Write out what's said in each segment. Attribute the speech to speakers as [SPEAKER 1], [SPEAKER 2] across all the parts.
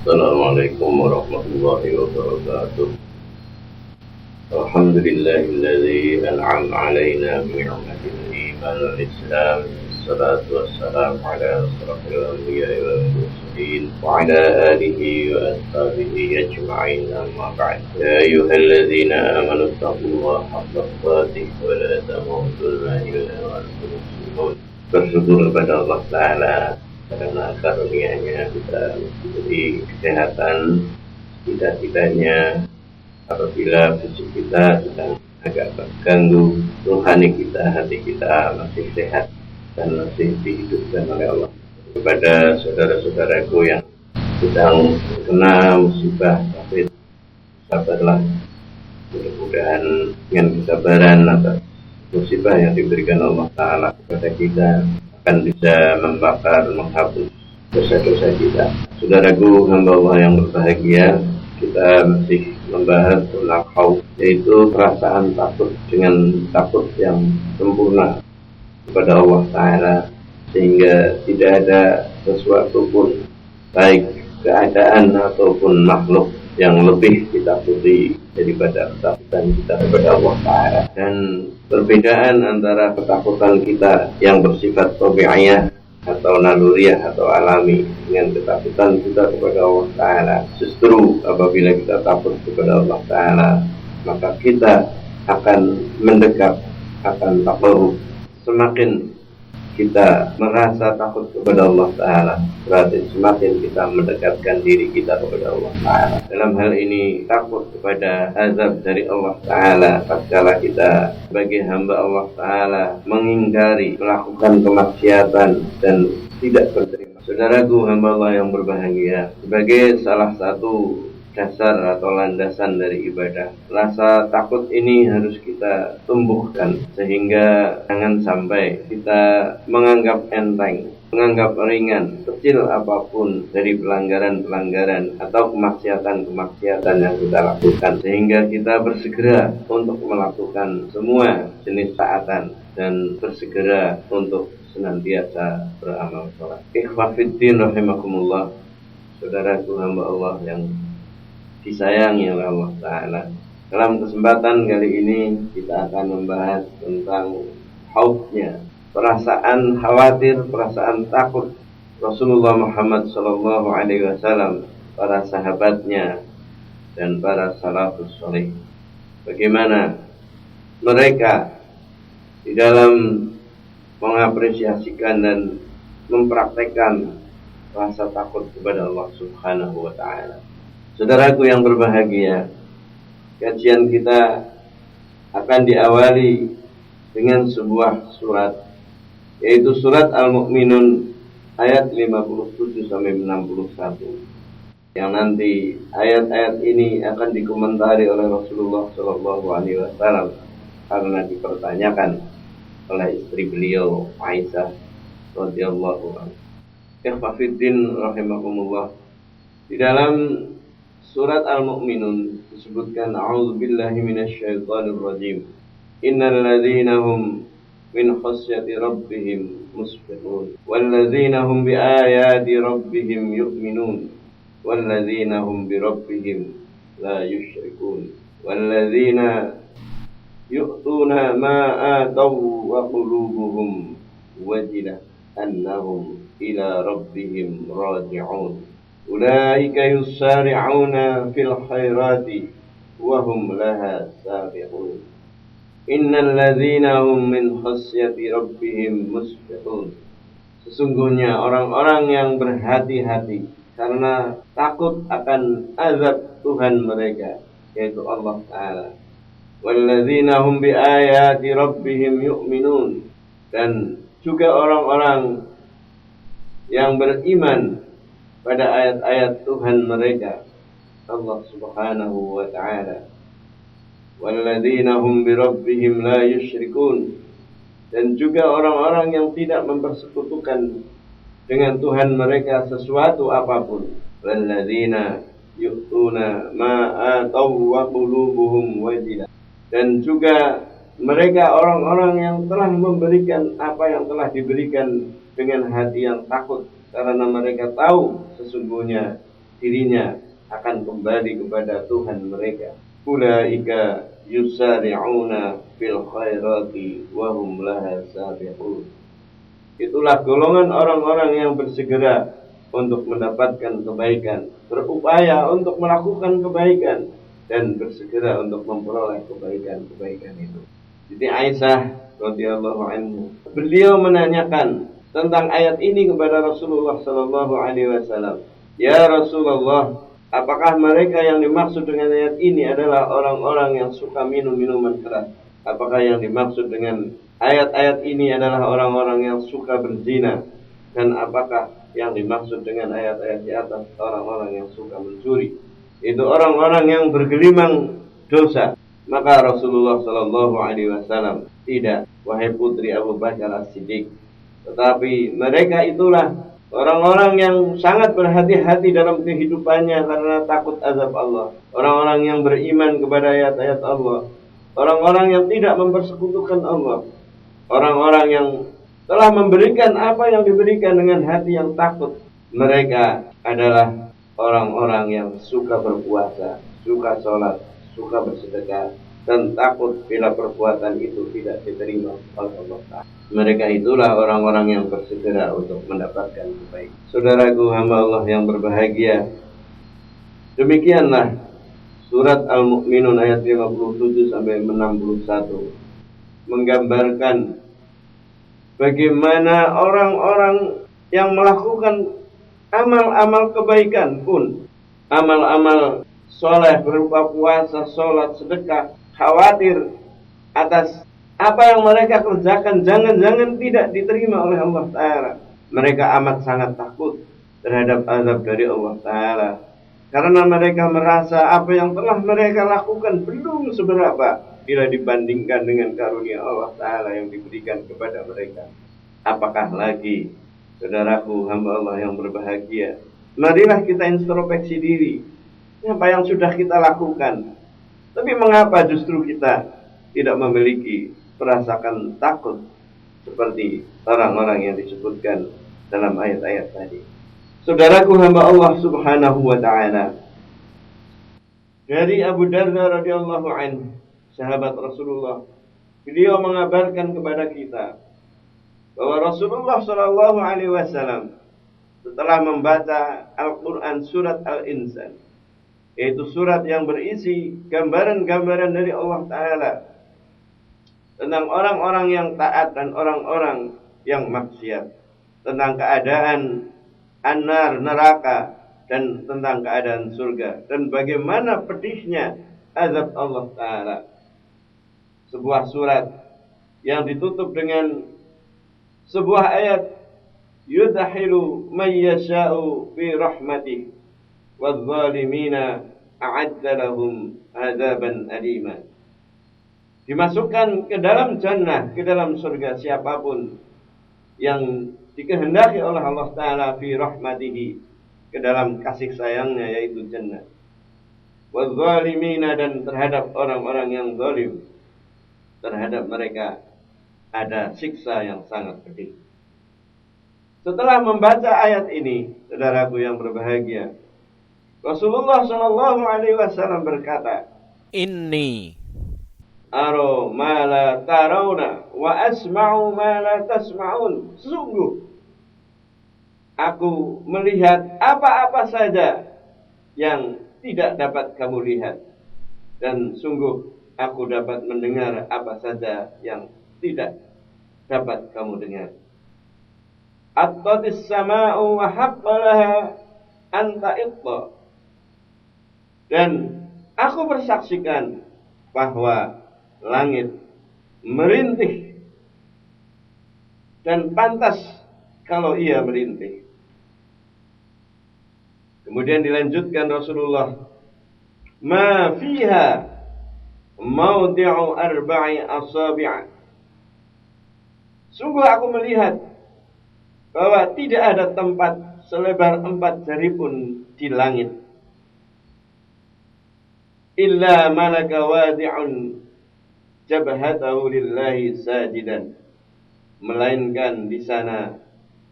[SPEAKER 1] Assalamualaikum warahmatullahi wabarakatuh. Alhamdulillahilladzi an'ama 'alaina bi ni'matil iman wal islam. Wassalatu wassalamu ala asyrafil anbiya'i wal mursalin wa ala alihi wa ashabihi ajma'in, amma ba'd. Ya ayyuhalladzina amanu taqullaha haqqa tuqatih wa la tamutunna illa wa antum muslimun. Bersyukur kepada Allah Ta'ala karena karunia-Nya kita diberi kesehatan. Tidak-tidaknya apabila fisik kita sedang agak terganggu, rohani kita, hati kita masih sehat dan masih dihidupkan oleh Allah. Kepada saudara-saudaraku yang sedang terkena musibah COVID, sabarlah. Mudah-mudahan dengan kesabaran atas musibah yang diberikan Allah Ta'ala kepada kita akan bisa membakar, menghapus dosa-dosa kita. Saudaraku, hamba Allah yang berbahagia, kita masih membahas tentang khauf, yaitu perasaan takut dengan takut yang sempurna kepada Allah Ta'ala, sehingga tidak ada sesuatu pun, baik keadaan ataupun makhluk, yang lebih ditakuti daripada ketakutan kita kepada Allah Ta'ala. Dan perbedaan antara ketakutan kita yang bersifat tabi'iyah atau naluriah atau alami dengan ketakutan kita kepada Allah Ta'ala, justru apabila kita takut kepada Allah Ta'ala, maka kita akan mendekat, akan takarrub. Semakin kita merasa takut kepada Allah Ta'ala, berarti semakin kita mendekatkan diri kita kepada Allah Ta'ala. Dalam hal ini, takut kepada azab dari Allah Ta'ala tatkala kita sebagai hamba Allah Ta'ala mengingkari, melakukan kemaksiatan dan tidak berterima. Saudaraku, hamba Allah yang berbahagia, sebagai salah satu dasar atau landasan dari ibadah, rasa takut ini harus kita tumbuhkan sehingga jangan sampai kita menganggap enteng, menganggap ringan, kecil apapun dari pelanggaran-pelanggaran atau kemaksiatan-kemaksiatan yang kita lakukan, sehingga kita bersegera untuk melakukan semua jenis taatan dan bersegera untuk senantiasa beramal saleh. Ikhwafiddin rahimakumullah, saudaraku hamba Allah yang disayangi oleh Allah Ta'ala. Dalam kesempatan kali ini kita akan membahas tentang khaufnya, perasaan khawatir, perasaan takut Rasulullah Muhammad SAW, para sahabatnya dan para salafus salih. Bagaimana mereka di dalam mengapresiasikan dan mempraktekkan rasa takut kepada Allah Subhanahu wa Ta'ala. Saudaraku yang berbahagia, kajian kita akan diawali dengan sebuah surat, yaitu surat Al-Mu'minun ayat 57 sampai 61. Yang nanti ayat-ayat ini akan dikomentari oleh Rasulullah SAW karena dipertanyakan oleh istri beliau Aisyah radhiyallahu anha. Ikhwafiddin rahimakumullah. Di dalam surat Al-Mu'minun disebutkan, a'udzubillahi minasyaitonir rajim. Innal ladzina hum min khasyati rabbihim mushfiqun wal ladzina hum biayati rabbihim yu'minun wal ladzina hum bi rabbihim la yusyrikun wal ladzina yu'tuna ma ataw wa qulubuhum wajilah annahum ila rabbihim raji'un. Ulaika yusari'una fil khairati wa hum laha sabiqun. Innal ladzina hum min khasyati rabbihim mushfiqun. Sesungguhnya orang-orang yang berhati-hati karena takut akan azab Tuhan mereka, yaitu Allah Ta'ala. Wal ladzina hum bi ayati rabbihim yu'minun. Dan juga orang-orang yang beriman pada ayat-ayat Tuhan mereka, Allah Subhanahu wa Ta'ala. Walladzina hum bi rabbihim la yusyrikun. Dan juga orang-orang yang tidak mempersekutukan dengan Tuhan mereka sesuatu apapun. Walladzina yu'tuna ma ataw wa qulubuhum wajilah. Dan juga mereka orang-orang yang telah memberikan apa yang telah diberikan dengan hati yang takut, karena mereka tahu sesungguhnya
[SPEAKER 2] dirinya akan kembali kepada Tuhan mereka. Ulaika yusari'una fil khairati wa hum laha sabiqun. Itulah golongan orang-orang yang bersegera untuk mendapatkan kebaikan, berupaya untuk melakukan kebaikan, dan bersegera untuk memperoleh kebaikan-kebaikan itu. Jadi Aisyah radhiyallahu anhu, beliau menanyakan tentang ayat ini kepada Rasulullah sallallahu alaihi wasallam. Ya Rasulullah, apakah mereka yang dimaksud dengan ayat ini adalah orang-orang yang suka minum minuman keras? Apakah yang dimaksud dengan ayat-ayat ini adalah orang-orang yang suka berzina? Dan apakah yang dimaksud dengan ayat-ayat di atas orang-orang yang suka mencuri? Itu orang-orang yang bergelimang dosa. Maka Rasulullah sallallahu alaihi wasallam, tidak, wahai putri Abu Bakar As-Siddiq, tetapi mereka itulah orang-orang yang sangat berhati-hati dalam kehidupannya karena takut azab Allah. Orang-orang yang beriman kepada ayat-ayat Allah. Orang-orang yang tidak mempersekutukan Allah. Orang-orang yang telah memberikan apa yang diberikan dengan hati yang takut. Mereka adalah orang-orang yang suka berpuasa, suka sholat, suka bersedekah, dan takut bila perbuatan itu tidak diterima oleh Allah Ta'ala. Mereka itulah orang-orang yang bersegera untuk mendapatkan kebaikan. Saudaraku hamba Allah yang berbahagia, demikianlah surat Al-Mu'minun ayat 57 sampai 61 menggambarkan bagaimana orang-orang yang melakukan amal-amal kebaikan pun, amal-amal soleh berupa puasa, sholat, sedekah, khawatir atas apa yang mereka kerjakan jangan-jangan tidak diterima oleh Allah Ta'ala. Mereka amat sangat takut terhadap azab dari Allah Ta'ala, karena mereka merasa apa yang telah mereka lakukan belum seberapa bila dibandingkan dengan karunia Allah Ta'ala yang diberikan kepada mereka. Apakah lagi, saudaraku hamba Allah yang berbahagia, marilah kita introspeksi diri. Apa yang sudah kita lakukan, tapi mengapa justru kita tidak memiliki perasaan takut seperti orang-orang yang disebutkan dalam ayat-ayat tadi. Saudaraku hamba Allah subhanahu wa ta'ala, dari Abu Darda radhiyallahu anhu, sahabat Rasulullah, beliau mengabarkan kepada kita bahwa Rasulullah sallallahu alaihi wasallam setelah membaca Al-Quran surat Al-Insan, yaitu surat yang berisi gambaran-gambaran dari Allah Ta'ala tentang orang-orang yang taat dan orang-orang yang maksiat, tentang keadaan an-nar, neraka, dan tentang keadaan surga, dan bagaimana pedihnya azab Allah Ta'ala. Sebuah surat yang ditutup dengan sebuah ayat, yudhilu man yasha'u fi rahmatih wadzalimina a'adda lahum adzaban alima. Dimasukkan ke dalam jannah, ke dalam surga siapapun yang dikehendaki oleh Allah Ta'ala fi rahmatihi, ke dalam kasih sayangnya, yaitu jannah. Wadzalimina, dan terhadap orang-orang yang zalim, terhadap mereka ada siksa yang sangat pedih. Setelah membaca ayat ini, saudaraku yang berbahagia, Rasulullah sallallahu alaihi wasallam berkata,
[SPEAKER 3] Inni
[SPEAKER 2] Aro ma la tarawna wa asma'u ma la tasma'un. Sungguh aku melihat apa-apa saja yang tidak dapat kamu lihat, dan sungguh aku dapat mendengar apa saja yang tidak dapat kamu dengar. At-tatis sama'u wa haqqalaha anta itta. Dan aku bersaksikan bahwa langit merintih dan pantas kalau ia merintih. Kemudian dilanjutkan Rasulullah, ma fiha mawdi'u arba'i asabi'. Sungguh aku melihat bahwa tidak ada tempat selebar 4 jari pun di langit, illa malaka wadi'un jabhatahu lillahi sajidan, melainkan di sana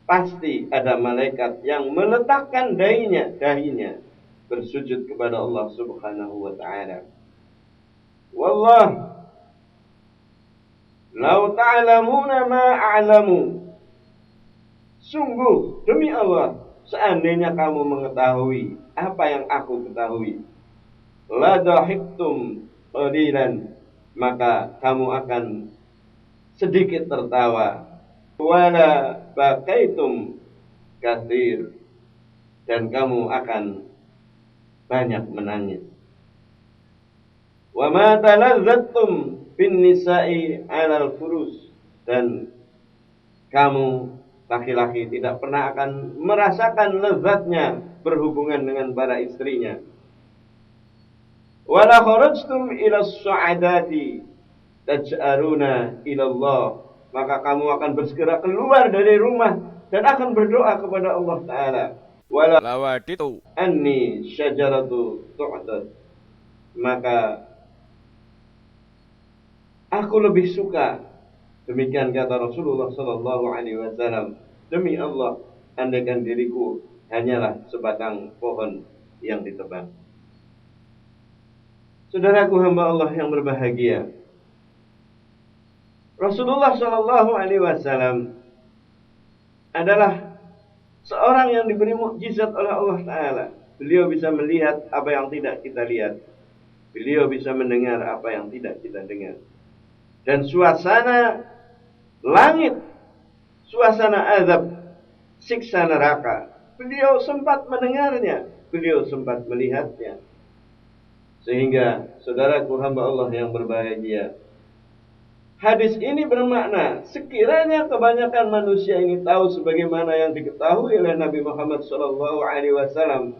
[SPEAKER 2] pasti ada malaikat yang meletakkan dahinya bersujud kepada Allah Subhanahu wa taala. Wallah, lau ta'lamuna ma a'lamu. Sungguh demi Allah, seandainya kamu mengetahui apa yang aku ketahui, la dahiktum qalilan, maka kamu akan sedikit tertawa, wala bakaitum katsir, dan kamu akan banyak menangis. Wa ma talazzattum bin nisa'i 'alal furus, dan kamu laki-laki tidak pernah akan merasakan lezatnya berhubungan dengan para istrinya. Wala kharajtum ila as-sa'adati taj'aruna ila Allah, maka kamu akan bersegera keluar dari rumah dan akan berdoa kepada Allah taala. Wala
[SPEAKER 3] lawaditu
[SPEAKER 2] anni syajaratu tu'tad, maka aku lebih suka, demikian kata Rasulullah sallallahu alaihi wasallam, demi Allah, andaikan diriku hanyalah sebatang pohon yang ditebang. Saudaraku hamba Allah yang berbahagia, Rasulullah sallallahu alaihi wasallam adalah seorang yang diberi mukjizat oleh Allah taala. Beliau bisa melihat apa yang tidak kita lihat. Beliau bisa mendengar apa yang tidak kita dengar. Dan suasana langit, suasana azab, siksa neraka, beliau sempat mendengarnya, beliau sempat melihatnya. Sehingga saudaraku hamba Allah yang berbahagia, hadis ini bermakna sekiranya kebanyakan manusia ini tahu sebagaimana yang diketahui oleh Nabi Muhammad SAW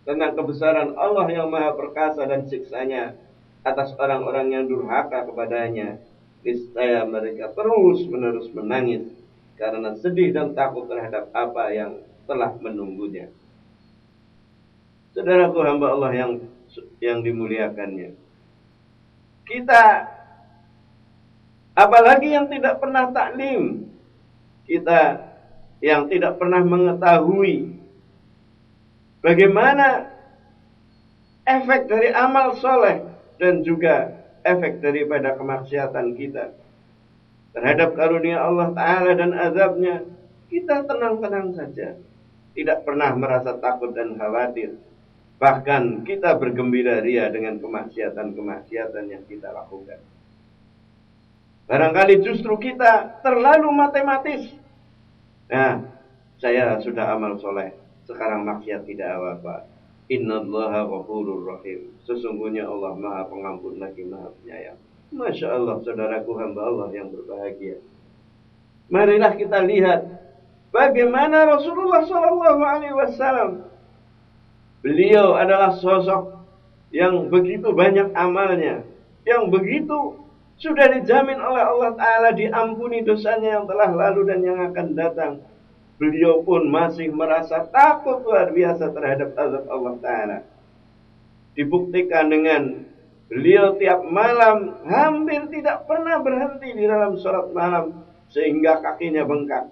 [SPEAKER 2] tentang kebesaran Allah yang Maha Perkasa dan siksanya atas orang-orang yang durhaka kepadanya, niscaya mereka terus-menerus menangis karena sedih dan takut terhadap apa yang telah menunggunya. Saudaraku hamba Allah yang dimuliakannya, kita apalagi yang tidak pernah taklim, kita yang tidak pernah mengetahui bagaimana efek dari amal soleh dan juga efek daripada kemaksiatan kita terhadap karunia Allah Ta'ala dan azabnya, kita tenang-tenang saja, tidak pernah merasa takut dan khawatir. Bahkan kita bergembira ria dengan kemaksiatan-kemaksiatan yang kita lakukan. Barangkali justru kita terlalu matematis. Nah, saya sudah amal soleh, sekarang maksiat tidak apa-apa. Innallaha ghafurur rahim. Sesungguhnya Allah Maha Pengampun lagi Maha Penyayang. Masya Allah, saudaraku hamba Allah yang berbahagia. Marilah kita lihat bagaimana Rasulullah SAW. Beliau adalah sosok yang begitu banyak amalnya, yang begitu sudah dijamin oleh Allah Ta'ala diampuni dosanya yang telah lalu dan yang akan datang. Beliau pun masih merasa takut luar biasa terhadap azab Allah Ta'ala. Dibuktikan dengan beliau tiap malam hampir tidak pernah berhenti di dalam sholat malam sehingga kakinya bengkak.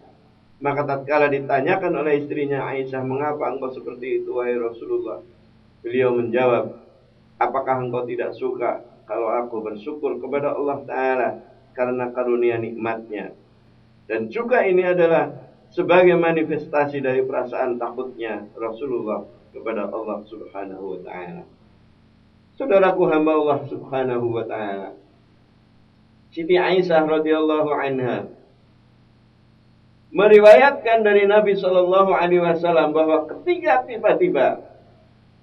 [SPEAKER 2] Maka tatkala ditanyakan oleh istrinya Aisyah, mengapa engkau seperti itu wahai Rasulullah? Beliau menjawab, apakah engkau tidak suka kalau aku bersyukur kepada Allah Ta'ala karena karunia nikmatnya? Dan juga ini adalah sebagai manifestasi dari perasaan takutnya Rasulullah kepada Allah Subhanahu wa Ta'ala. Saudaraku hamba Allah Subhanahu wa Ta'ala, Siti Aisyah radhiyallahu anha meriwayatkan dari Nabi Shallallahu Alaihi Wasallam bahwa ketika tiba-tiba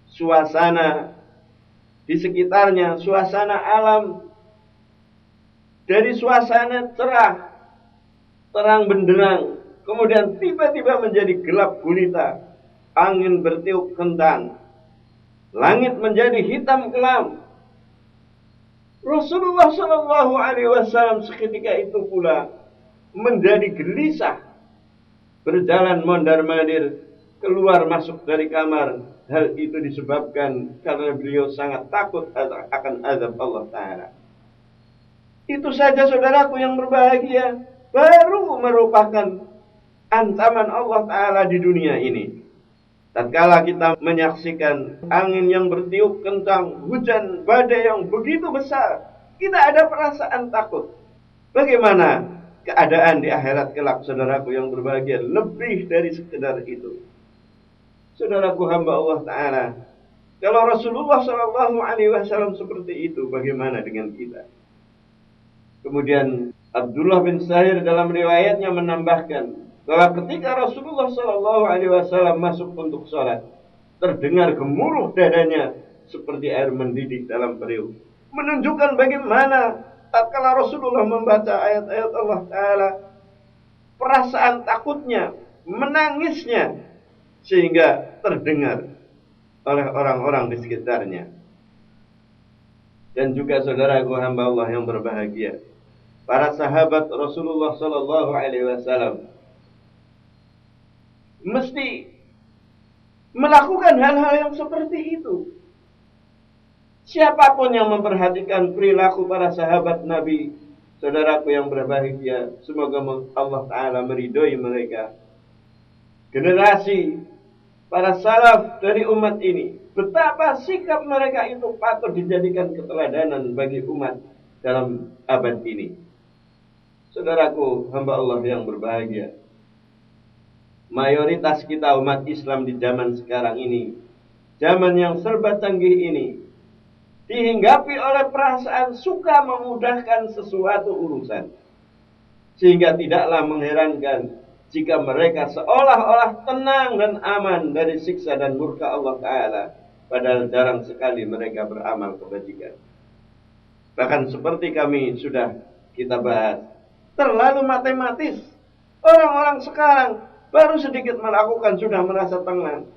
[SPEAKER 2] suasana di sekitarnya, suasana alam dari suasana cerah, terang benderang, kemudian tiba-tiba menjadi gelap gulita, angin bertiup kencang, langit menjadi hitam kelam. Rasulullah Shallallahu Alaihi Wasallam seketika itu pula menjadi gelisah, berjalan mondar-mandir, keluar masuk dari kamar. Hal itu disebabkan karena beliau sangat takut akan azab Allah Ta'ala. Itu saja saudaraku yang berbahagia, baru merupakan ancaman Allah Ta'ala di dunia ini. Tatkala kita menyaksikan angin yang bertiup kencang, hujan badai yang begitu besar, kita ada perasaan takut. Bagaimana keadaan di akhirat kelak, saudaraku yang berbahagia, lebih dari sekedar itu. Saudaraku hamba Allah Ta'ala, kalau Rasulullah SAW seperti itu, bagaimana dengan kita? Kemudian Abdullah bin Sahir dalam riwayatnya menambahkan bahwa ketika Rasulullah SAW masuk untuk sholat, terdengar gemuruh dadanya seperti air mendidih dalam periuk, menunjukkan bagaimana tatkala Rasulullah membaca ayat-ayat Allah Ta'ala, perasaan takutnya, menangisnya, sehingga terdengar oleh orang-orang di sekitarnya. Dan juga saudaraku hamba Allah yang berbahagia, para sahabat Rasulullah SAW mesti melakukan hal-hal yang seperti itu. Siapapun yang memperhatikan perilaku para sahabat Nabi, saudaraku yang berbahagia, semoga Allah Ta'ala meridhoi mereka. Generasi para salaf dari umat ini, betapa sikap mereka itu patut dijadikan keteladanan bagi umat dalam abad ini. Saudaraku hamba Allah yang berbahagia, mayoritas kita umat Islam di zaman sekarang ini, zaman yang serba canggih ini, dihinggapi oleh perasaan suka memudahkan sesuatu urusan. Sehingga tidaklah mengherankan jika mereka seolah-olah tenang dan aman dari siksa dan murka Allah Ta'ala, padahal jarang sekali mereka beramal kebajikan. Bahkan seperti kami sudah kita bahas, terlalu matematis. Orang-orang sekarang baru sedikit melakukan sudah merasa tenang.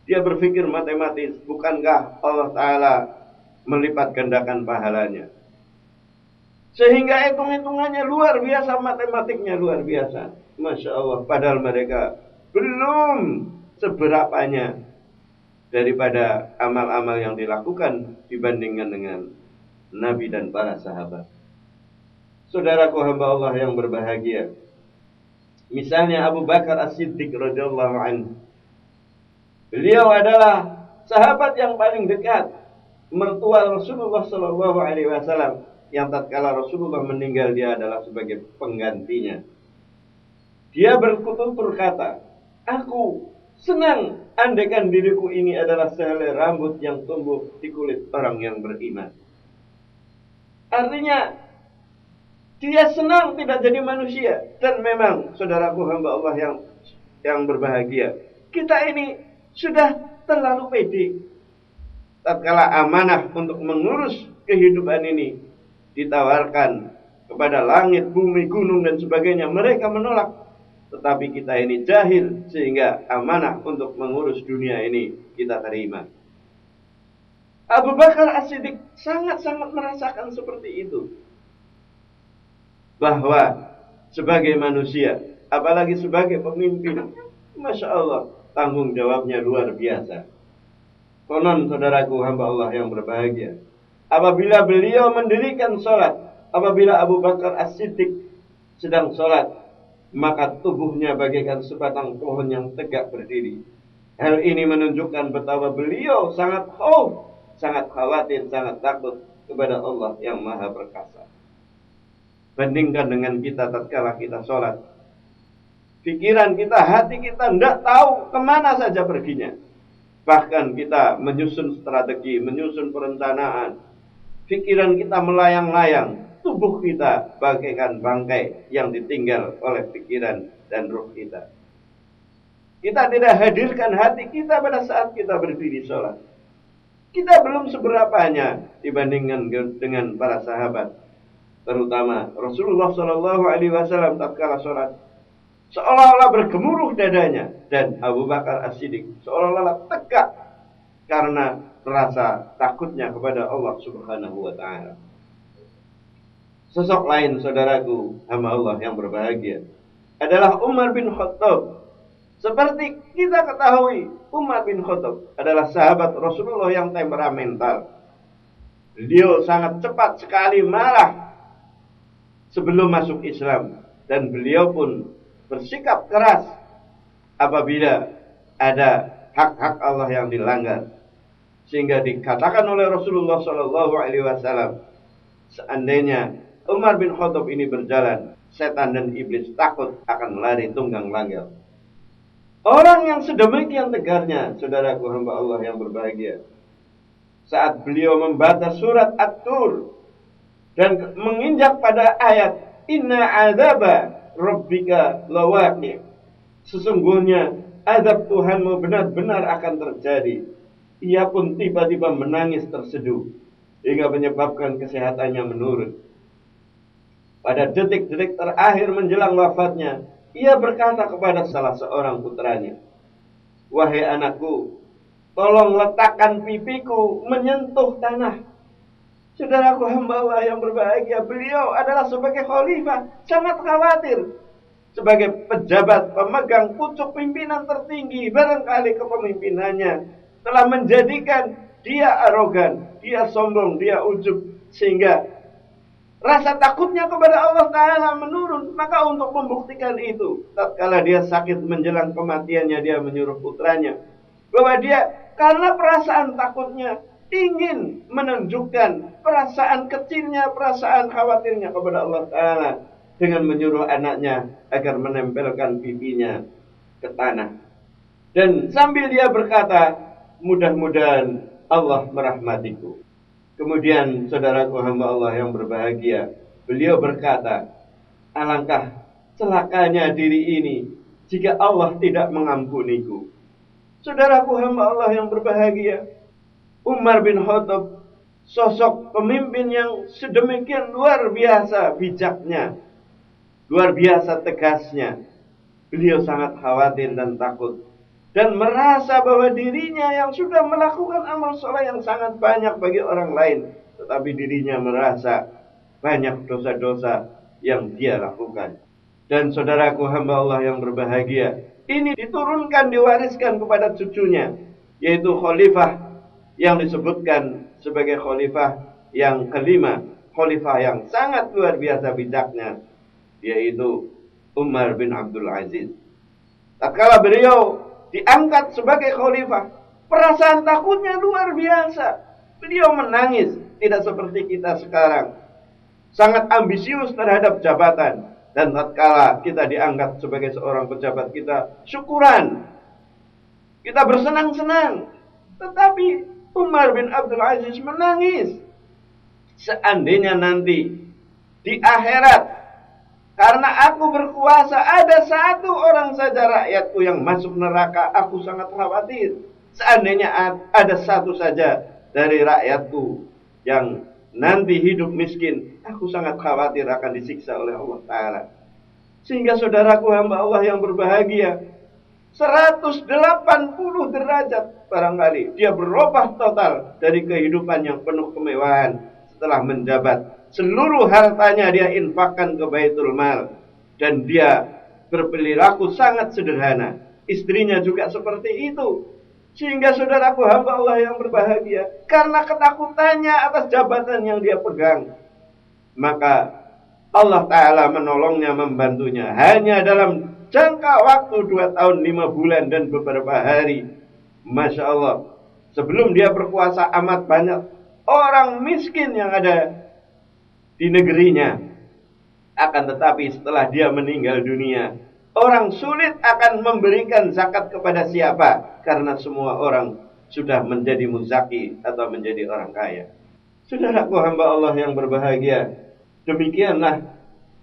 [SPEAKER 2] Dia berpikir matematis, bukankah Allah Ta'ala melipat gandakan pahalanya? Sehingga hitung-hitungannya luar biasa, matematiknya luar biasa. Masya Allah, padahal mereka belum seberapanya daripada amal-amal yang dilakukan dibandingkan dengan Nabi dan para sahabat. Saudaraku hamba Allah yang berbahagia, misalnya Abu Bakar As-Siddiq radhiyallahu anhu. Beliau adalah sahabat yang paling dekat, mertua Rasulullah sallallahu alaihi wasallam, yang tatkala Rasulullah meninggal dia adalah sebagai penggantinya. Dia bertutur kata, aku senang andaikan diriku ini adalah sehelai rambut yang tumbuh di kulit orang yang beriman. Artinya dia senang tidak jadi manusia. Dan memang saudaraku hamba Allah yang berbahagia, kita ini sudah terlalu pede. Tatkala amanah untuk mengurus kehidupan ini ditawarkan kepada langit, bumi, gunung dan sebagainya, mereka menolak. Tetapi kita ini jahil sehingga amanah untuk mengurus dunia ini kita terima. Abu Bakar As-Siddiq sangat-sangat merasakan seperti itu. Bahwa sebagai manusia, apalagi sebagai pemimpin, Masya Allah, tanggung jawabnya luar biasa. Konon saudaraku hamba Allah yang berbahagia, apabila beliau mendirikan sholat, apabila Abu Bakar As-Siddiq sedang sholat, maka tubuhnya bagaikan sebatang pohon yang tegak berdiri. Hal ini menunjukkan betapa beliau sangat khauf, sangat khawatir, sangat takut kepada Allah yang Maha Perkasa. Bandingkan dengan kita tatkala kita sholat, pikiran kita, hati kita tidak tahu kemana saja perginya. Bahkan kita menyusun strategi, menyusun perencanaan, pikiran kita melayang-layang, tubuh kita bagaikan bangkai yang ditinggal oleh pikiran dan ruh kita. Kita tidak hadirkan hati kita pada saat kita berdiri sholat. Kita belum seberapanya dibandingkan dengan para sahabat, terutama Rasulullah SAW tatkala sholat, seolah-olah bergemuruh dadanya, dan Abu Bakar As-Siddiq seolah-olah tegak karena rasa takutnya kepada Allah Subhanahu wa Ta'ala. Sosok lain saudaraku hamba Allah yang berbahagia adalah Umar bin Khattab. Seperti kita ketahui, Umar bin Khattab adalah sahabat Rasulullah yang temperamental. Beliau sangat cepat sekali marah sebelum masuk Islam, dan beliau pun bersikap keras apabila ada hak-hak Allah yang dilanggar. Sehingga dikatakan oleh Rasulullah Shallallahu Alaihi Wasallam, seandainya Umar bin Khattab ini berjalan, setan dan iblis takut akan lari tunggang langgang. Orang yang sedemikian tegarnya, saudaraku hamba Allah yang berbahagia, saat beliau membaca surat At-Tur dan menginjak pada ayat Inna azaba rabbika lawaqi', sesungguhnya azab Tuhanmu benar-benar akan terjadi. Ia pun tiba-tiba menangis terseduh hingga menyebabkan kesehatannya menurun. Pada detik-detik terakhir menjelang wafatnya, ia berkata kepada salah seorang putranya, "Wahai anakku, tolong letakkan pipiku menyentuh tanah." Saudaraku hamba Allah yang berbahagia, beliau adalah sebagai khalifah sangat khawatir. Sebagai pejabat pemegang pucuk pimpinan tertinggi, barangkali kepemimpinannya telah menjadikan dia arogan, dia sombong, dia ujub, sehingga rasa takutnya kepada Allah Ta'ala menurun. Maka untuk membuktikan itu, tatkala dia sakit menjelang kematiannya, dia menyuruh putranya bahwa dia karena perasaan takutnya ingin menunjukkan perasaan kecilnya, perasaan khawatirnya kepada Allah Ta'ala dengan menyuruh anaknya agar menempelkan pipinya ke tanah. Dan sambil dia berkata, mudah-mudahan Allah merahmatiku. Kemudian saudaraku hamba Allah yang berbahagia, beliau berkata, alangkah celakanya diri ini jika Allah tidak mengampuniku. Saudaraku hamba Allah yang berbahagia, Umar bin Khattab, sosok pemimpin yang sedemikian luar biasa bijaknya, luar biasa tegasnya. Beliau sangat khawatir dan takut, dan merasa bahwa dirinya yang sudah melakukan amal soleh yang sangat banyak bagi orang lain, tetapi dirinya merasa banyak dosa-dosa yang dia lakukan. Dan saudaraku hamba Allah yang berbahagia, ini diturunkan, diwariskan kepada cucunya, yaitu khalifah yang disebutkan sebagai khalifah yang kelima, khalifah yang sangat luar biasa bijaknya, yaitu Umar bin Abdul Aziz. Tatkala beliau diangkat sebagai khalifah, perasaan takutnya luar biasa. Beliau menangis, tidak seperti kita sekarang, sangat ambisius terhadap jabatan. Dan tatkala kita diangkat sebagai seorang pejabat, kita syukuran, kita bersenang-senang. Tetapi Umar bin Abdul Aziz menangis. Seandainya nanti di akhirat, karena aku berkuasa, ada satu orang saja rakyatku yang masuk neraka, aku sangat khawatir. Seandainya ada satu saja dari rakyatku yang nanti hidup miskin, aku sangat khawatir akan disiksa oleh Allah Ta'ala. Sehingga saudaraku hamba Allah yang berbahagia, 180 derajat barangkali dia berubah total dari kehidupan yang penuh kemewahan setelah menjabat. Seluruh hartanya dia infakkan ke Baitul Mal, dan dia berperilaku sangat sederhana. Istrinya juga seperti itu. Sehingga saudaraku hamba Allah yang berbahagia, karena ketakutannya atas jabatan yang dia pegang, maka Allah Ta'ala menolongnya, membantunya. Hanya dalam jangka waktu 2 tahun 5 bulan dan beberapa hari, Masya Allah, sebelum dia berkuasa amat banyak orang miskin yang ada di negerinya. Akan tetapi setelah dia meninggal dunia, orang sulit akan memberikan zakat kepada siapa, karena semua orang sudah menjadi muzaki atau menjadi orang kaya. Saudaraku hamba Allah yang berbahagia, demikianlah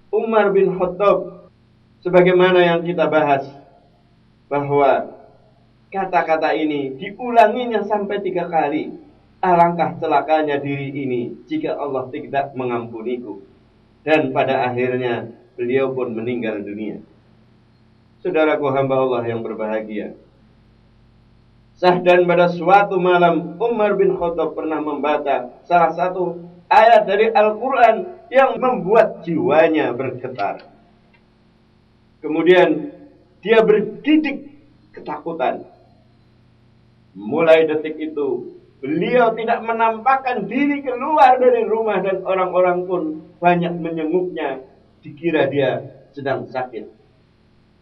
[SPEAKER 2] Umar bin Khattab, sebagaimana yang kita bahas, bahwa kata-kata ini diulanginya sampai 3 kali. Alangkah celakanya diri ini jika Allah tidak mengampuniku. Dan pada akhirnya beliau pun meninggal dunia. Saudaraku hamba Allah yang berbahagia, sahdan pada suatu malam Umar bin Khattab pernah membaca salah satu ayat dari Al-Quran yang membuat jiwanya bergetar. Kemudian dia bergidik ketakutan. Mulai detik itu beliau tidak menampakkan diri keluar dari rumah, dan orang-orang pun banyak menyenguknya, dikira dia sedang sakit.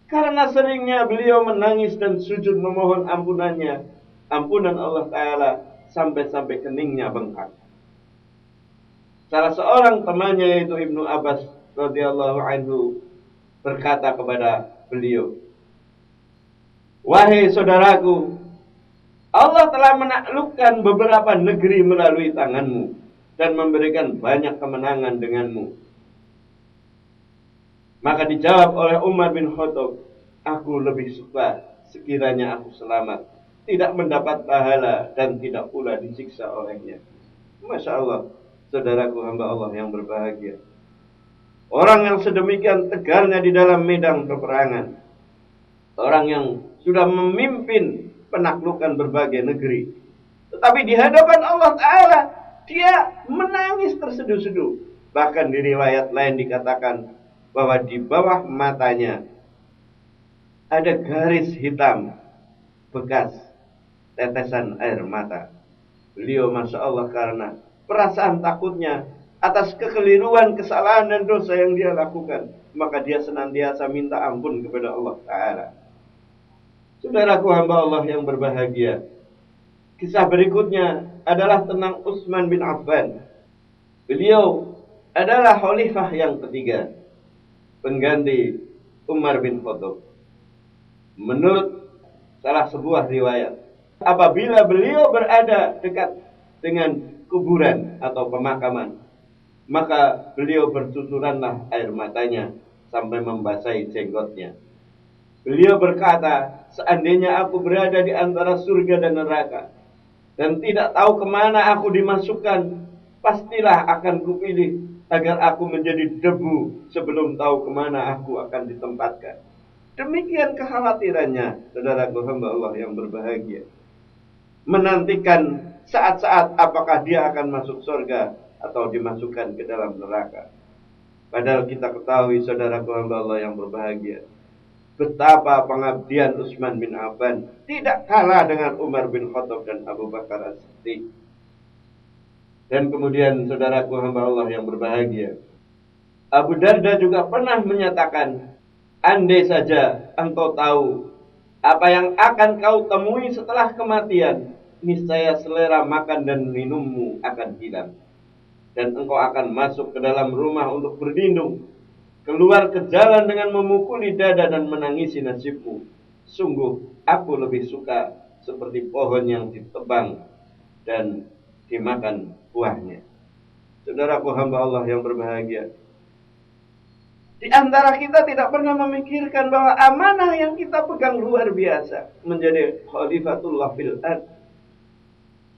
[SPEAKER 2] Karena seringnya beliau menangis dan sujud memohon ampunan Allah Ta'ala, sampai-sampai keningnya bengkak. Salah seorang temannya, yaitu Ibnu Abbas radhiyallahu anhu, berkata kepada beliau, "Wahai saudaraku, Allah telah menaklukkan beberapa negeri melalui tanganmu dan memberikan banyak kemenangan denganmu." Maka dijawab oleh Umar bin Khattab, "Aku lebih suka sekiranya aku selamat, tidak mendapat pahala dan tidak pula disiksa olehnya." Masya Allah, saudaraku hamba Allah yang berbahagia. Orang yang sedemikian tegarnya di dalam medan peperangan, orang yang sudah memimpin penaklukan berbagai negeri, tetapi di hadapan Allah Ta'ala dia menangis terseduh-seduh. Bahkan di riwayat lain dikatakan bahwa di bawah matanya ada garis hitam bekas tetesan air mata. Beliau Masya Allah, karena perasaan takutnya atas kekeliruan, kesalahan dan dosa yang dia lakukan, maka dia senantiasa minta ampun kepada Allah Ta'ala. Saudaraku hamba Allah yang berbahagia, kisah berikutnya adalah tentang Utsman bin Affan. Beliau adalah khalifah yang ketiga, pengganti Umar bin Khattab. Menurut salah sebuah riwayat, apabila beliau berada dekat dengan kuburan atau pemakaman, maka beliau bercucuranlah air matanya sampai membasahi jenggotnya. Beliau berkata, "Seandainya aku berada di antara surga dan neraka dan tidak tahu kemana aku dimasukkan, pastilah akan kupilih agar aku menjadi debu sebelum tahu kemana aku akan ditempatkan." Demikian kekhawatirannya, saudaraku hamba Allah yang berbahagia, menantikan saat-saat apakah dia akan masuk surga atau dimasukkan ke dalam neraka. Padahal kita ketahui, saudaraku hamba Allah yang berbahagia, betapa pengabdian Utsman bin Affan tidak kalah dengan Umar bin Khattab dan Abu Bakar As-Siddiq. Dan kemudian, saudaraku hamba Allah yang berbahagia, Abu Darda juga pernah menyatakan, "Andai saja engkau tahu apa yang akan kau temui setelah kematian, niscaya selera makan dan minummu akan hilang. Dan engkau akan masuk ke dalam rumah untuk berlindung, keluar ke jalan dengan memukuli dada dan menangisi nasibmu. Sungguh aku lebih suka seperti pohon yang ditebang dan dimakan buahnya." Saudaraku hamba Allah yang berbahagia, di antara kita tidak pernah memikirkan bahwa amanah yang kita pegang luar biasa, menjadi khalifatullah fil ard,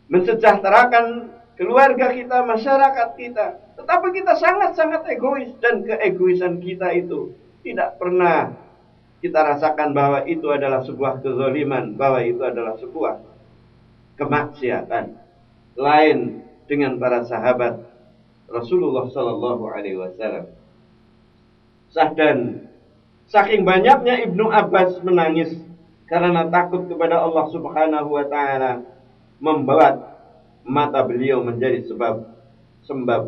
[SPEAKER 2] mensejahterakan keluarga kita, masyarakat kita. Tetapi kita sangat-sangat egois, dan keegoisan kita itu tidak pernah kita rasakan bahwa itu adalah sebuah kezaliman, bahwa itu adalah sebuah kemaksiatan. Lain dengan para sahabat Rasulullah Sallallahu Alaihi Wasallam. Dan saking banyaknya Ibnu Abbas menangis karena takut kepada Allah Subhanahu Wa Taala, membuat mata beliau menjadi sembab.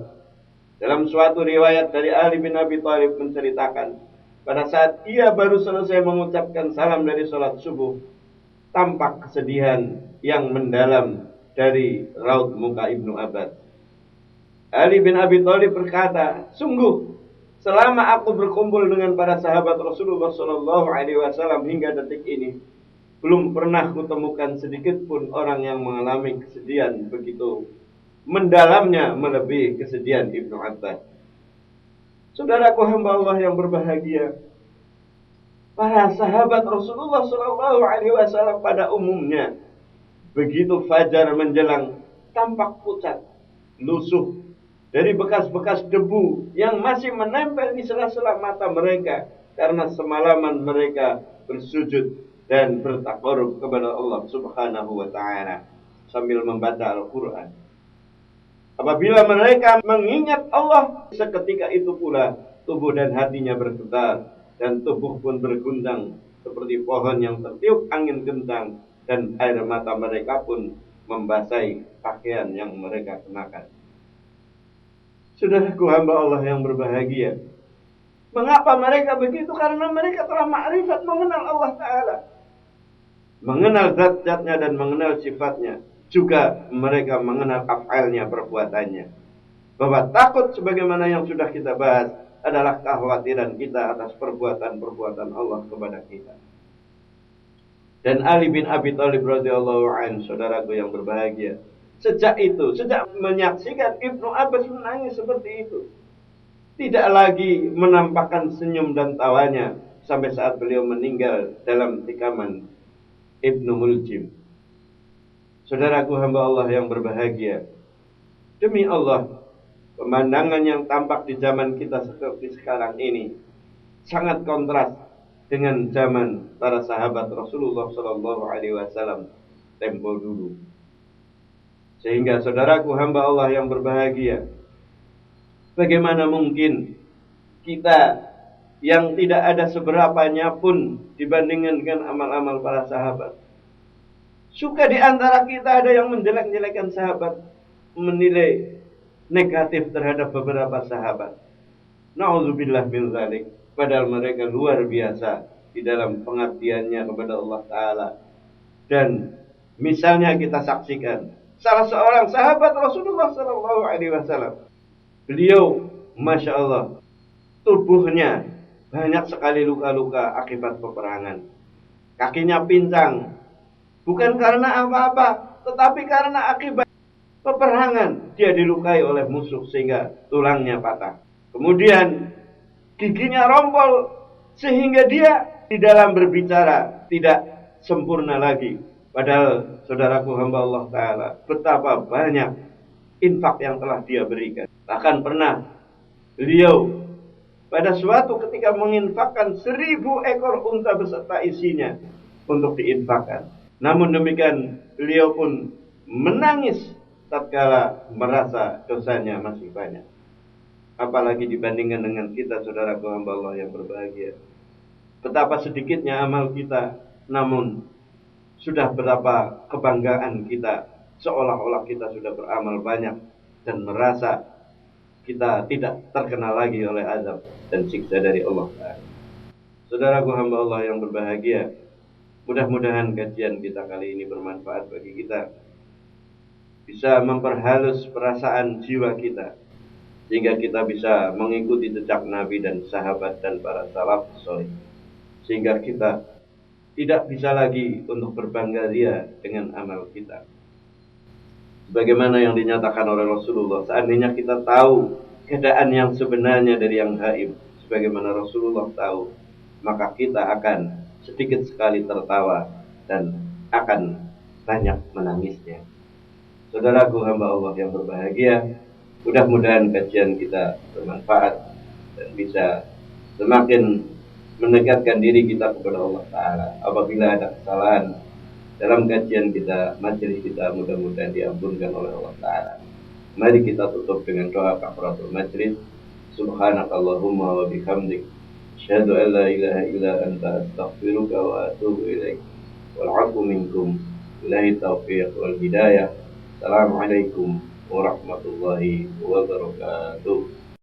[SPEAKER 2] Dalam suatu riwayat dari Ali bin Abi Thalib menceritakan, pada saat ia baru selesai mengucapkan salam dari sholat subuh, tampak kesedihan yang mendalam dari raut muka Ibnu Abbas. Ali bin Abi Thalib berkata, "Sungguh, selama aku berkumpul dengan para sahabat Rasulullah Sallallahu Alaihi Wasallam hingga detik ini, belum pernah kutemukan sedikit pun orang yang mengalami kesedihan begitu mendalamnya melebihi kesedihan Ibnu Abbas." Saudaraku hamba Allah yang berbahagia, para sahabat Rasulullah Sallallahu Alaihi Wasallam pada umumnya, begitu fajar menjelang, tampak pucat, lusuh dari bekas-bekas debu yang masih menempel di sela-sela mata mereka karena semalaman mereka bersujud dan bertakarub kepada Allah Subhanahu Wa Taala sambil membaca Al-Quran. Apabila mereka mengingat Allah, seketika itu pula tubuh dan hatinya bergetar, dan tubuh pun bergundang seperti pohon yang tertiup angin kencang, dan air mata mereka pun membasahi pakaian yang mereka kenakan. Saudaraku hamba Allah yang berbahagia, Mengapa mereka begitu? Karena mereka telah ma'rifat, mengenal Allah Ta'ala, mengenal zat-zatnya dan mengenal sifatnya. Juga mereka mengenal af'alnya, perbuatannya. Bahwa takut sebagaimana yang sudah kita bahas adalah kekhawatiran kita atas perbuatan-perbuatan Allah kepada kita. Dan Ali bin Abi Thalib radhiyallahu anhu, saudaraku yang berbahagia, sejak menyaksikan Ibnu Abbas menangis seperti itu, tidak lagi menampakkan senyum dan tawanya sampai saat beliau meninggal dalam tikaman Ibnu Muljim. Saudaraku hamba Allah yang berbahagia, demi Allah, pemandangan yang tampak di zaman kita seperti sekarang ini sangat kontras dengan zaman para sahabat Rasulullah Shallallahu Alaihi Wasallam tempo dulu. Sehingga saudaraku hamba Allah yang berbahagia, bagaimana mungkin kita yang tidak ada seberapanya pun dibandingkan dengan amal-amal para sahabat, suka di antara kita ada yang menjelek-jelekan sahabat, menilai negatif terhadap beberapa sahabat. Na'udzubillah min dzalik. Padahal mereka luar biasa di dalam pengabdiannya kepada Allah Ta'ala. Dan misalnya kita saksikan salah seorang sahabat Rasulullah Sallallahu Alaihi Wasallam. Beliau, Masya Allah, tubuhnya banyak sekali luka-luka akibat peperangan. Kakinya pincang, bukan karena apa-apa, tetapi karena akibat peperangan. Dia dilukai oleh musuh sehingga tulangnya patah. Kemudian giginya rompol sehingga dia di dalam berbicara tidak sempurna lagi. Padahal saudaraku hamba Allah Ta'ala, betapa banyak infak yang telah dia berikan. Bahkan pernah beliau pada suatu ketika menginfakkan 1000 ekor unta beserta isinya untuk diinfakkan. Namun demikian beliau pun menangis tatkala merasa dosanya masih banyak. Apalagi dibandingkan dengan kita, saudaraku hamba Allah yang berbahagia. Betapa sedikitnya amal kita, namun sudah berapa kebanggaan kita, seolah-olah kita sudah beramal banyak dan merasa kita tidak terkena lagi oleh azab dan siksa dari Allah Ta'ala. Saudaraku hamba Allah yang berbahagia, mudah-mudahan kajian kita kali ini bermanfaat bagi kita, bisa memperhalus perasaan jiwa kita, sehingga kita bisa mengikuti jejak Nabi dan sahabat dan para salaf soleh, sehingga kita tidak bisa lagi untuk berbangga ria dengan amal kita. Sebagaimana yang dinyatakan oleh Rasulullah, seandainya kita tahu keadaan yang sebenarnya dari yang gaib, sebagaimana Rasulullah tahu, maka kita akan sedikit sekali tertawa dan akan banyak menangisnya. Saudaraku hamba Allah yang berbahagia, mudah-mudahan kajian kita bermanfaat dan bisa semakin mendekatkan diri kita kepada Allah Ta'ala. Apabila ada kesalahan dalam kajian kita, majelis kita, mudah-mudahan diampunkan oleh Allah Ta'ala. Mari kita tutup dengan doa kafaratul majelis. Subhanakallahumma wa bihamdik, asyhadu an la ilaha illa anta, astaghfiruka wa atubu ilaik. Wal 'afwu minkum. Billahi taufiq wal hidayah. Assalamualaikum warahmatullahi wabarakatuh.